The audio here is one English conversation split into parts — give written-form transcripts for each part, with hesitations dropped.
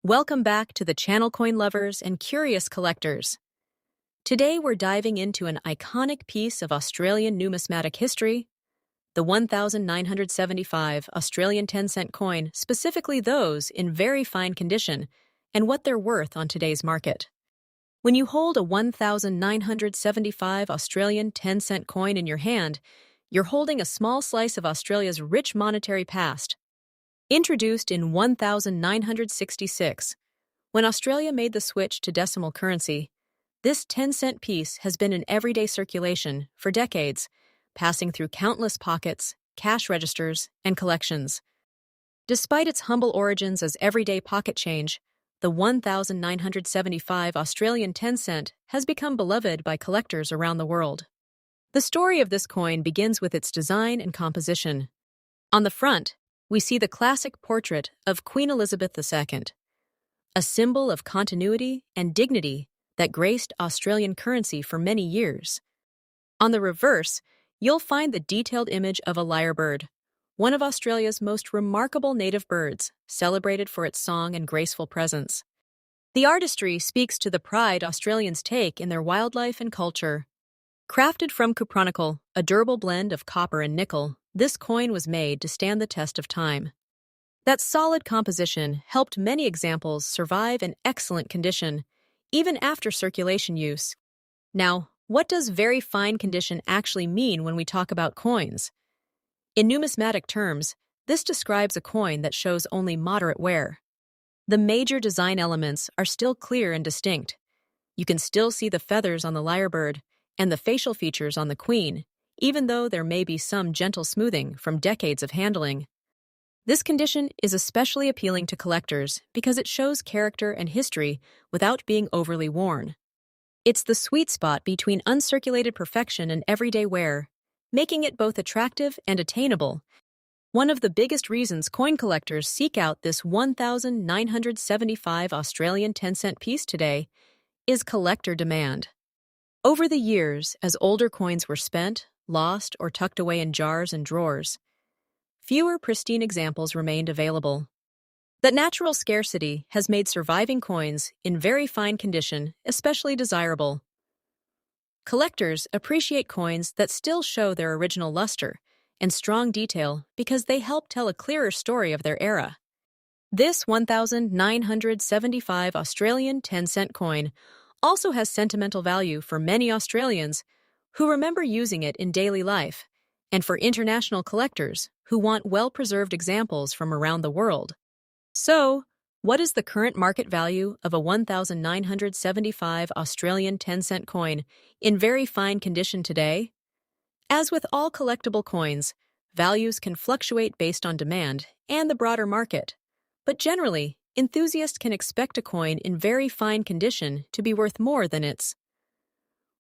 Welcome back to the channel, coin lovers and curious collectors. Today we're diving into an iconic piece of Australian numismatic history, the 1975 Australian 10-cent coin, specifically those in very fine condition, and what they're worth on today's market. When you hold a 1975 Australian 10-cent coin in your hand, you're holding a small slice of Australia's rich monetary past. Introduced in 1966, when Australia made the switch to decimal currency, this 10-cent piece has been in everyday circulation for decades, passing through countless pockets, cash registers, and collections. Despite its humble origins as everyday pocket change, the 1975 Australian 10-cent has become beloved by collectors around the world. The story of this coin begins with its design and composition. On the front, we see the classic portrait of Queen Elizabeth II, a symbol of continuity and dignity that graced Australian currency for many years. On the reverse, you'll find the detailed image of a lyrebird, one of Australia's most remarkable native birds, celebrated for its song and graceful presence. The artistry speaks to the pride Australians take in their wildlife and culture. Crafted from cupronickel, a durable blend of copper and nickel, this coin was made to stand the test of time. That solid composition helped many examples survive in excellent condition, even after circulation use. Now, what does very fine condition actually mean when we talk about coins? In numismatic terms, this describes a coin that shows only moderate wear. The major design elements are still clear and distinct. You can still see the feathers on the lyrebird and the facial features on the queen, even though there may be some gentle smoothing from decades of handling. This condition is especially appealing to collectors because it shows character and history without being overly worn. It's the sweet spot between uncirculated perfection and everyday wear, making it both attractive and attainable. One of the biggest reasons coin collectors seek out this 1975 Australian 10-cent piece today is collector demand. Over the years, as older coins were spent, lost, or tucked away in jars and drawers, fewer pristine examples remained available. That natural scarcity has made surviving coins in very fine condition especially desirable. Collectors appreciate coins that still show their original luster and strong detail because they help tell a clearer story of their era. This 1975 Australian 10-cent coin also has sentimental value for many Australians who remember using it in daily life, and for international collectors who want well-preserved examples from around the world. So, what is the current market value of a 1975 Australian 10-cent coin in very fine condition today? As with all collectible coins, values can fluctuate based on demand and the broader market, but generally, enthusiasts can expect a coin in very fine condition to be worth more than its.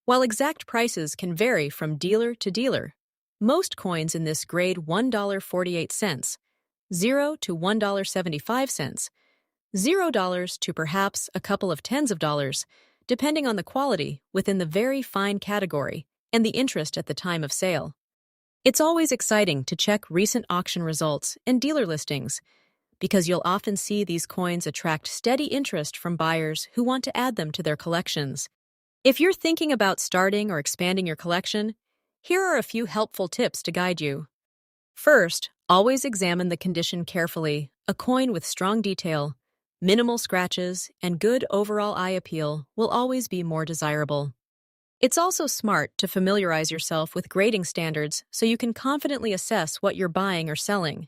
While exact prices can vary from dealer to dealer, most coins in this grade $1.48, $0 to $1.75, $0 to perhaps a couple of tens of dollars, depending on the quality within the very fine category and the interest at the time of sale. It's always exciting to check recent auction results and dealer listings, because you'll often see these coins attract steady interest from buyers who want to add them to their collections. If you're thinking about starting or expanding your collection, here are a few helpful tips to guide you. First, always examine the condition carefully. A coin with strong detail, minimal scratches, and good overall eye appeal will always be more desirable. It's also smart to familiarize yourself with grading standards so you can confidently assess what you're buying or selling.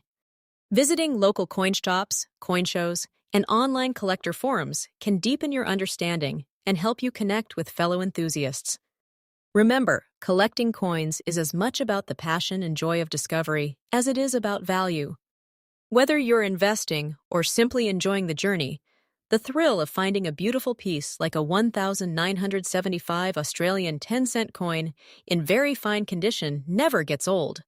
Visiting local coin shops, coin shows, and online collector forums can deepen your understanding and help you connect with fellow enthusiasts. Remember, collecting coins is as much about the passion and joy of discovery as it is about value. Whether you're investing or simply enjoying the journey, the thrill of finding a beautiful piece like a 1975 Australian 10-cent coin in very fine condition never gets old.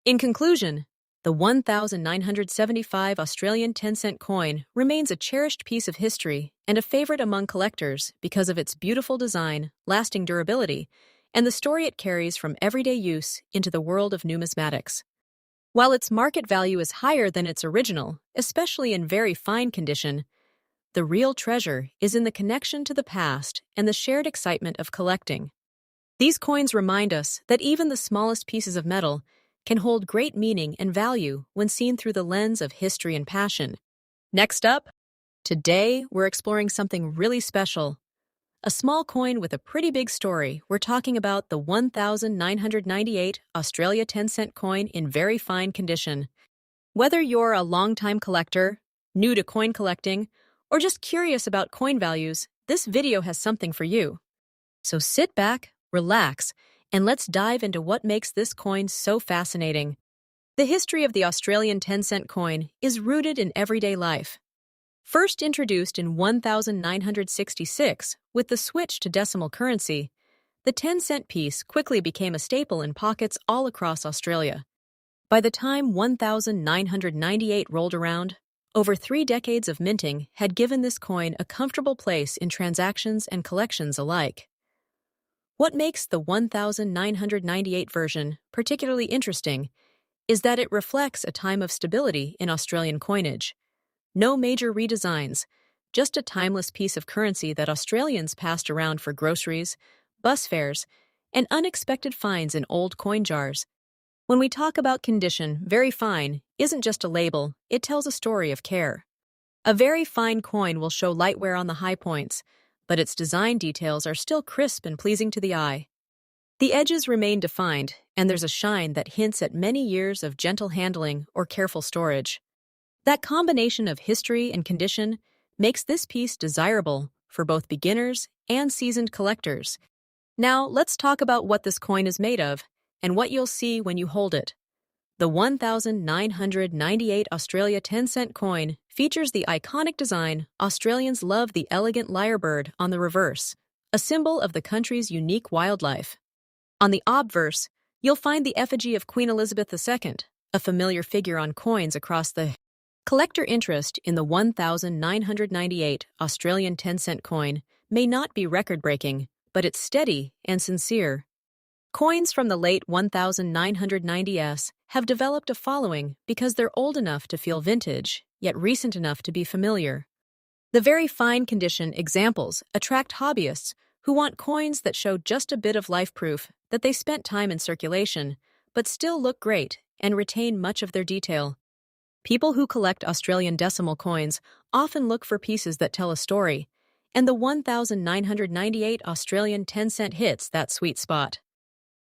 In conclusion, the 1975 Australian 10-cent coin remains a cherished piece of history and a favorite among collectors because of its beautiful design, lasting durability, and the story it carries from everyday use into the world of numismatics. While its market value is higher than its original, especially in very fine condition, the real treasure is in the connection to the past and the shared excitement of collecting. These coins remind us that even the smallest pieces of metal can hold great meaning and value when seen through the lens of history and passion. Next up, today we're exploring something really special. A small coin with a pretty big story. We're talking about the 1998 Australia 10-cent coin in very fine condition. Whether you're a longtime collector, new to coin collecting, or just curious about coin values, this video has something for you. So sit back, relax, and let's dive into what makes this coin so fascinating. The history of the Australian 10-cent coin is rooted in everyday life. First introduced in 1966 with the switch to decimal currency, the 10-cent piece quickly became a staple in pockets all across Australia. By the time 1998 rolled around, over 3 decades of minting had given this coin a comfortable place in transactions and collections alike. What makes the 1998 version particularly interesting is that it reflects a time of stability in Australian coinage. No major redesigns, just a timeless piece of currency that Australians passed around for groceries, bus fares, and unexpected finds in old coin jars. When we talk about condition, very fine isn't just a label, it tells a story of care. A very fine coin will show light wear on the high points, but its design details are still crisp and pleasing to the eye. The edges remain defined, and there's a shine that hints at many years of gentle handling or careful storage. That combination of history and condition makes this piece desirable for both beginners and seasoned collectors. Now, let's talk about what this coin is made of and what you'll see when you hold it. The 1998 Australia 10-cent coin features the iconic design Australians love, the elegant lyrebird on the reverse, a symbol of the country's unique wildlife. On the obverse, you'll find the effigy of Queen Elizabeth II, a familiar figure on coins across the collector. Interest in the 1998 Australian 10-cent coin may not be record-breaking, but it's steady and sincere. Coins from the late 1990s have developed a following because they're old enough to feel vintage, yet recent enough to be familiar. The very fine condition examples attract hobbyists who want coins that show just a bit of life proof that they spent time in circulation, but still look great and retain much of their detail. People who collect Australian decimal coins often look for pieces that tell a story, and the 1998 Australian 10-cent hits that sweet spot.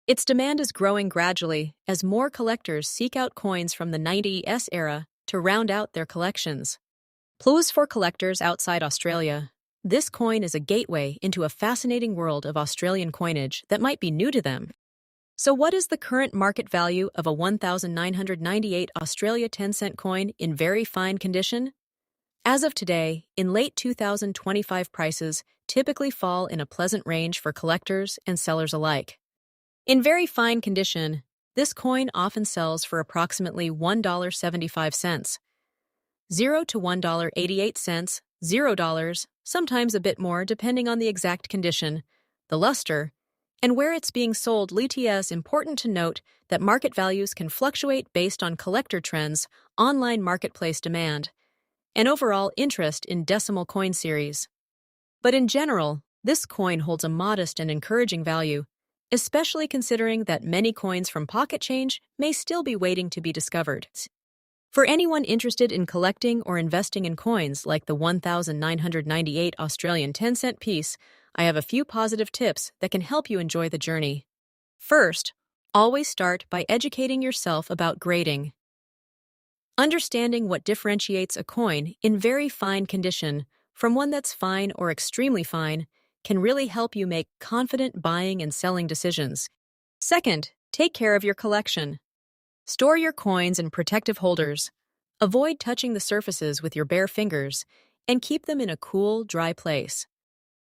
Its demand is growing gradually as more collectors seek out coins from the 90s era to round out their collections. Plus, for collectors outside Australia, this coin is a gateway into a fascinating world of Australian coinage that might be new to them. So what is the current market value of a 1998 Australia 10-cent coin in very fine condition? As of today, in late 2025, prices typically fall in a pleasant range for collectors and sellers alike. In very fine condition, this coin often sells for approximately $1.75, $0 to $1.88, $0, sometimes a bit more depending on the exact condition, the luster, and where it's being sold. It's important to note that market values can fluctuate based on collector trends, online marketplace demand, and overall interest in decimal coin series. But in general, this coin holds a modest and encouraging value, especially considering that many coins from pocket change may still be waiting to be discovered. For anyone interested in collecting or investing in coins like the 1998 Australian 10-cent piece, I have a few positive tips that can help you enjoy the journey. First, always start by educating yourself about grading. Understanding what differentiates a coin in very fine condition from one that's fine or extremely fine can really help you make confident buying and selling decisions. Second, take care of your collection. Store your coins in protective holders. Avoid touching the surfaces with your bare fingers, and keep them in a cool, dry place.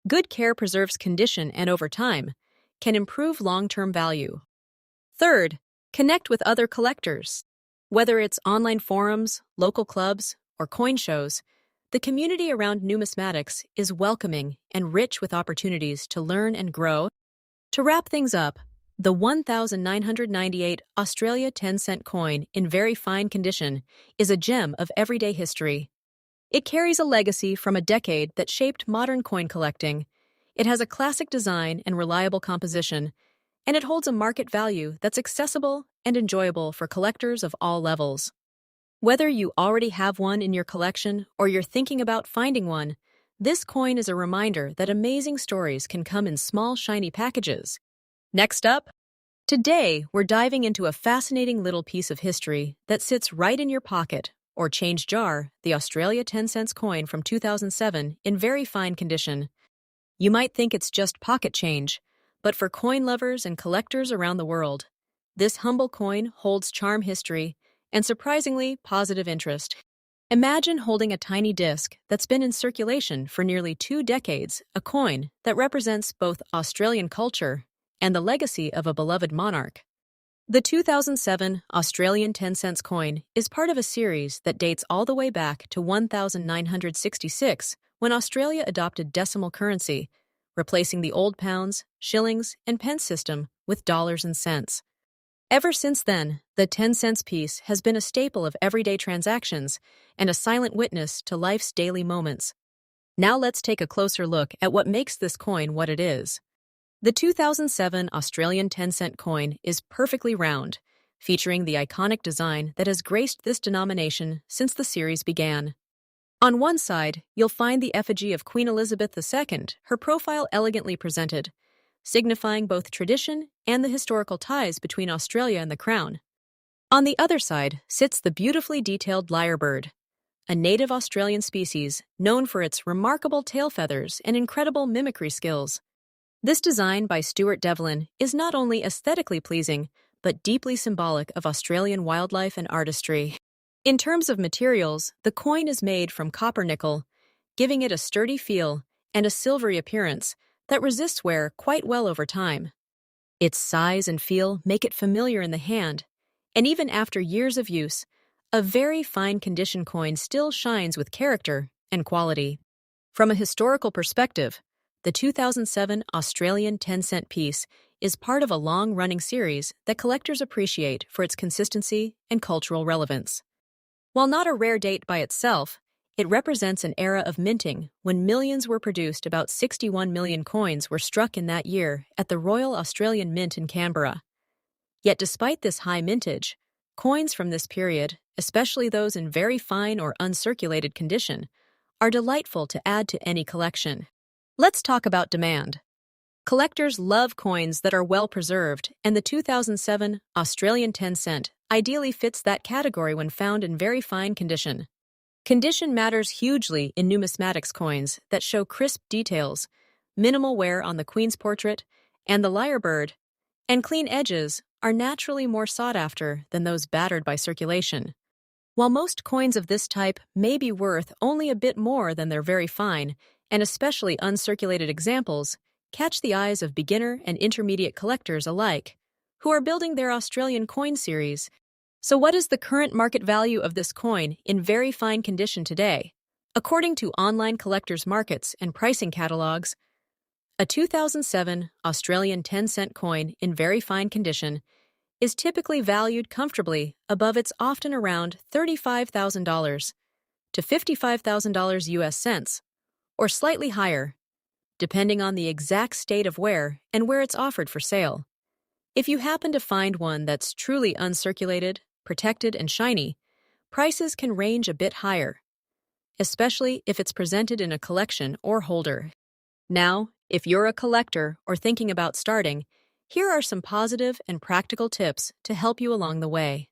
Good care preserves condition and, over time, can improve long-term value. Third, connect with other collectors. Whether it's online forums, local clubs, or coin shows, the community around numismatics is welcoming and rich with opportunities to learn and grow. To wrap things up, the 1998 Australia 10-cent coin in very fine condition is a gem of everyday history. It carries a legacy from a decade that shaped modern coin collecting. It has a classic design and reliable composition, and it holds a market value that's accessible and enjoyable for collectors of all levels. Whether you already have one in your collection or you're thinking about finding one, this coin is a reminder that amazing stories can come in small, shiny packages. Next up, today we're diving into a fascinating little piece of history that sits right in your pocket or change jar, the Australia 10-cent coin from 2007 in very fine condition. You might think it's just pocket change, but for coin lovers and collectors around the world, this humble coin holds charm, history, and surprisingly positive interest. Imagine holding a tiny disc that's been in circulation for nearly 2 decades, a coin that represents both Australian culture and the legacy of a beloved monarch. The 2007 Australian 10-cent coin is part of a series that dates all the way back to 1966, when Australia adopted decimal currency, replacing the old pounds, shillings, and pence system with dollars and cents. Ever since then, the 10-cent piece has been a staple of everyday transactions and a silent witness to life's daily moments. Now let's take a closer look at what makes this coin what it is. The 2007 Australian 10-cent coin is perfectly round, featuring the iconic design that has graced this denomination since the series began. On one side, you'll find the effigy of Queen Elizabeth II, her profile elegantly presented, signifying both tradition and the historical ties between Australia and the Crown. On the other side sits the beautifully detailed lyrebird, a native Australian species known for its remarkable tail feathers and incredible mimicry skills. This design by Stuart Devlin is not only aesthetically pleasing, but deeply symbolic of Australian wildlife and artistry. In terms of materials, the coin is made from copper nickel, giving it a sturdy feel and a silvery appearance that resists wear quite well over time. Its size and feel make it familiar in the hand, and even after years of use, a very fine condition coin still shines with character and quality. From a historical perspective, the 2007 Australian 10-cent piece is part of a long-running series that collectors appreciate for its consistency and cultural relevance. While not a rare date by itself, it represents an era of minting when millions were produced. About 61 million coins were struck in that year at the Royal Australian Mint in Canberra. Yet despite this high mintage, coins from this period, especially those in very fine or uncirculated condition, are delightful to add to any collection. Let's talk about demand. Collectors love coins that are well preserved, and the 2007 Australian 10-cent ideally fits that category when found in very fine condition. Condition matters hugely in numismatics coins that show crisp details, minimal wear on the Queen's portrait, and the lyrebird, and clean edges are naturally more sought after than those battered by circulation. While most coins of this type may be worth only a bit more than their very fine, and especially uncirculated examples, catch the eyes of beginner and intermediate collectors alike, who are building their Australian coin series. So what is the current market value of this coin in very fine condition today? According to online collectors' markets and pricing catalogs, a 2007 Australian 10-cent coin in very fine condition is typically valued comfortably above its often around $35,000 to $55,000 US cents, or slightly higher, depending on the exact state of wear and where it's offered for sale. If you happen to find one that's truly uncirculated, protected, and shiny, prices can range a bit higher, especially if it's presented in a collection or holder. Now, if you're a collector or thinking about starting, here are some positive and practical tips to help you along the way.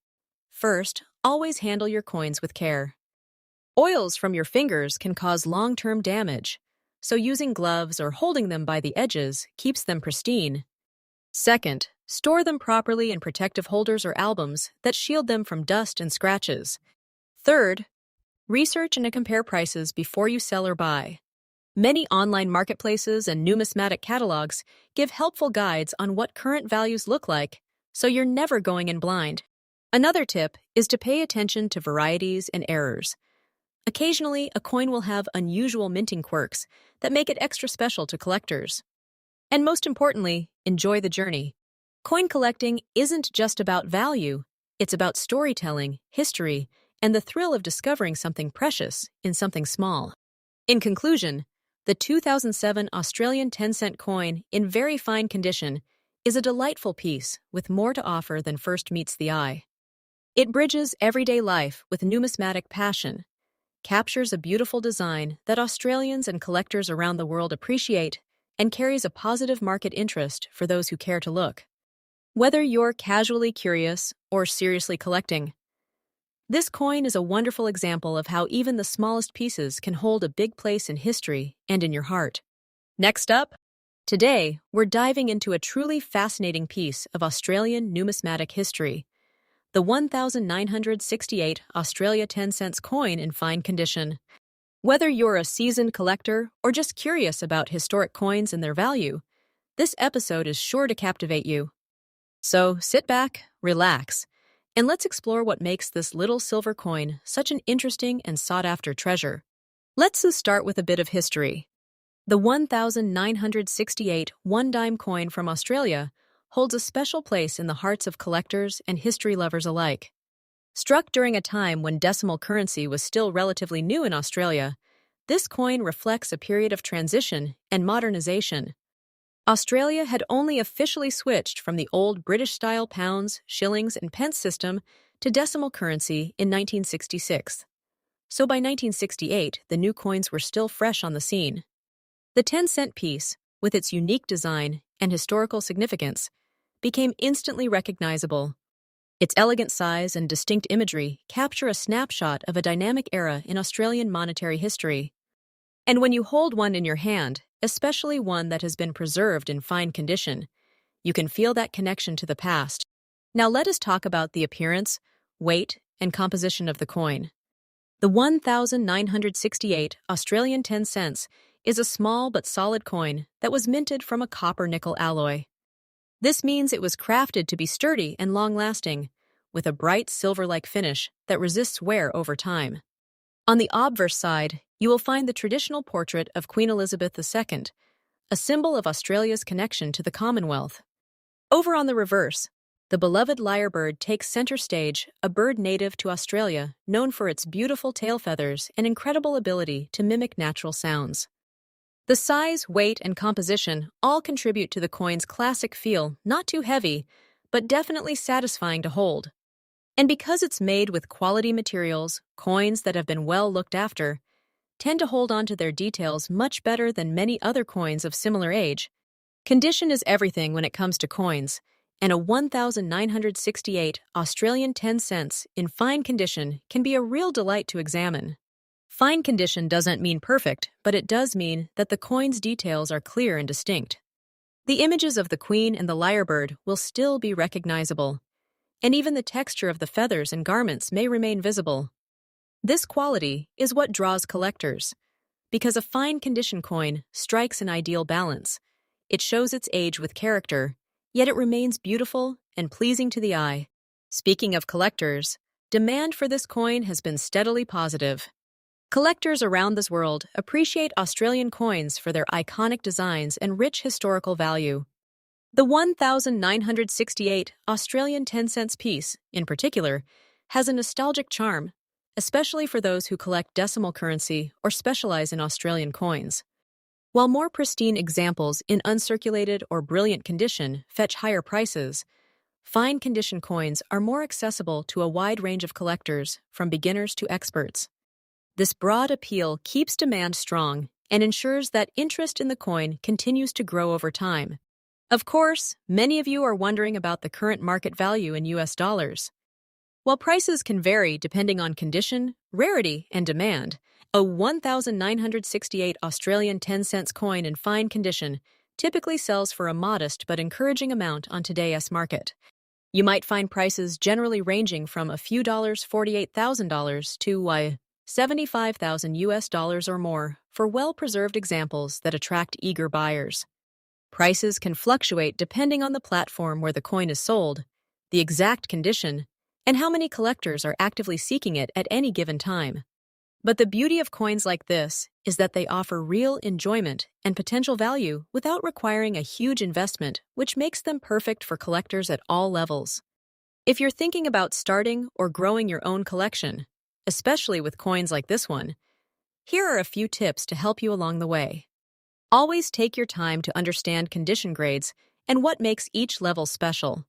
First, always handle your coins with care. Oils from your fingers can cause long-term damage, so using gloves or holding them by the edges keeps them pristine. Second, store them properly in protective holders or albums that shield them from dust and scratches. Third, research and compare prices before you sell or buy. Many online marketplaces and numismatic catalogs give helpful guides on what current values look like, so you're never going in blind. Another tip is to pay attention to varieties and errors. Occasionally, a coin will have unusual minting quirks that make it extra special to collectors. And most importantly, enjoy the journey. Coin collecting isn't just about value, it's about storytelling, history, and the thrill of discovering something precious in something small. In conclusion, the 2007 Australian 10-cent coin in very fine condition is a delightful piece with more to offer than first meets the eye. It bridges everyday life with numismatic passion, captures a beautiful design that Australians and collectors around the world appreciate, and carries a positive market interest for those who care to look. Whether you're casually curious or seriously collecting, this coin is a wonderful example of how even the smallest pieces can hold a big place in history and in your heart. Next up, today we're diving into a truly fascinating piece of Australian numismatic history, the 1968 Australia 10 cents coin in fine condition. Whether you're a seasoned collector or just curious about historic coins and their value, this episode is sure to captivate you. So sit back, relax, and let's explore what makes this little silver coin such an interesting and sought-after treasure. Let's start with a bit of history. The 1968 one-dime coin from Australia holds a special place in the hearts of collectors and history lovers alike. Struck during a time when decimal currency was still relatively new in Australia, this coin reflects a period of transition and modernization. Australia had only officially switched from the old British-style pounds, shillings, and pence system to decimal currency in 1966. So by 1968, the new coins were still fresh on the scene. The 10-cent piece, with its unique design and historical significance, became instantly recognizable. Its elegant size and distinct imagery capture a snapshot of a dynamic era in Australian monetary history. And when you hold one in your hand, especially one that has been preserved in fine condition, you can feel that connection to the past. Now let us talk about the appearance, weight, and composition of the coin. The 1968 Australian 10 cents is a small but solid coin that was minted from a copper-nickel alloy. This means it was crafted to be sturdy and long-lasting, with a bright silver-like finish that resists wear over time. On the obverse side, you will find the traditional portrait of Queen Elizabeth II, a symbol of Australia's connection to the Commonwealth. Over on the reverse, the beloved lyrebird takes center stage, a bird native to Australia known for its beautiful tail feathers and incredible ability to mimic natural sounds. The size, weight, and composition all contribute to the coin's classic feel, not too heavy, but definitely satisfying to hold. And because it's made with quality materials, coins that have been well looked after tend to hold on to their details much better than many other coins of similar age. Condition is everything when it comes to coins, and a 1968 Australian 10 cents in fine condition can be a real delight to examine. Fine condition doesn't mean perfect, but it does mean that the coin's details are clear and distinct. The images of the queen and the lyrebird will still be recognizable, and even the texture of the feathers and garments may remain visible. This quality is what draws collectors, because a fine condition coin strikes an ideal balance. It shows its age with character, yet it remains beautiful and pleasing to the eye. Speaking of collectors, demand for this coin has been steadily positive. Collectors around this world appreciate Australian coins for their iconic designs and rich historical value. The 1968 Australian 10 cents piece, in particular, has a nostalgic charm, especially for those who collect decimal currency or specialize in Australian coins. While more pristine examples in uncirculated or brilliant condition fetch higher prices, fine condition coins are more accessible to a wide range of collectors, from beginners to experts. This broad appeal keeps demand strong and ensures that interest in the coin continues to grow over time. Of course, many of you are wondering about the current market value in US dollars. While prices can vary depending on condition, rarity, and demand, a 1968 Australian 10 cents coin in fine condition typically sells for a modest but encouraging amount on today's market. You might find prices generally ranging from a few $48,000 to $75,000 US dollars or more for well-preserved examples that attract eager buyers. Prices can fluctuate depending on the platform where the coin is sold, the exact condition, and how many collectors are actively seeking it at any given time. But the beauty of coins like this is that they offer real enjoyment and potential value without requiring a huge investment, which makes them perfect for collectors at all levels. If you're thinking about starting or growing your own collection, especially with coins like this one. Here are a few tips to help you along the way. Always take your time to understand condition grades and what makes each level special.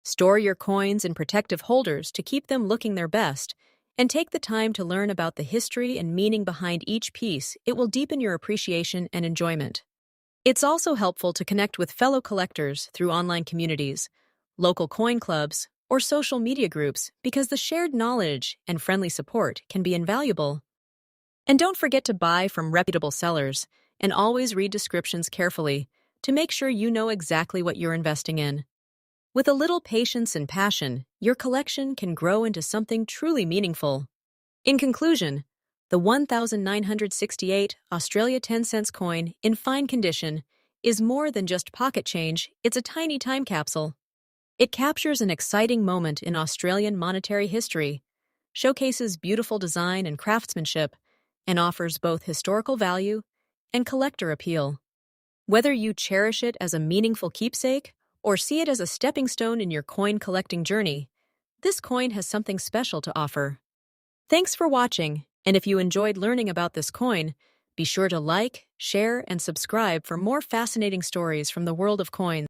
Store your coins in protective holders to keep them looking their best, and take the time to learn about the history and meaning behind each piece. It will deepen your appreciation and enjoyment. It's also helpful to connect with fellow collectors through online communities, local coin clubs, or social media groups because the shared knowledge and friendly support can be invaluable. And don't forget to buy from reputable sellers and always read descriptions carefully to make sure you know exactly what you're investing in. With a little patience and passion, your collection can grow into something truly meaningful. In conclusion, the 1968 Australia 10-cent coin in fine condition is more than just pocket change, it's a tiny time capsule. It captures an exciting moment in Australian monetary history, showcases beautiful design and craftsmanship, and offers both historical value and collector appeal. Whether you cherish it as a meaningful keepsake or see it as a stepping stone in your coin collecting journey, this coin has something special to offer. Thanks for watching, and if you enjoyed learning about this coin, be sure to like, share, and subscribe for more fascinating stories from the world of coins.